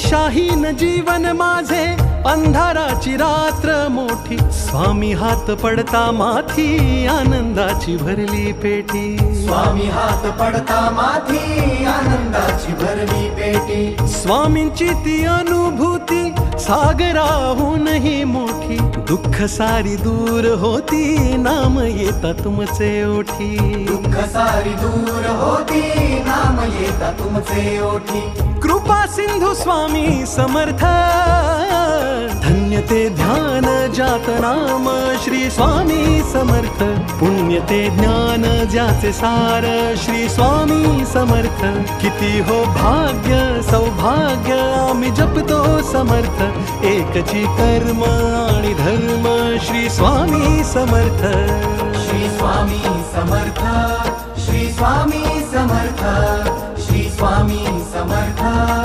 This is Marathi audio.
दिशाहीन जीवन माझे, अंधाराची रात्र मोठी, स्वामी हात पडता माथी, आनंदाची भरली पेटी. स्वामी हात पडता माथी, आनंदाची भरली पेटी. स्वामींची ती अनुभूती सागराहूनही मोठी, दुःख सारी दूर होती, नाम येता तुमचे ओठी. दुःख सारी दूर होती, नाम येता तुमचे ओठी. कृपा सिंधू स्वामी समर्थ, धन्य ते ध्यान जात नाम श्री स्वामी समर्थ. पुण्य ते ज्ञान ज्याचे सार श्री स्वामी समर्थ. किती हो भाग्य सौभाग्य आम्ही जपतो समर्थ, एकची कर्म आणि धर्म श्री स्वामी समर्थ. श्री स्वामी समर्थ, श्री स्वामी समर्थ, श्री स्वामी समर्थ.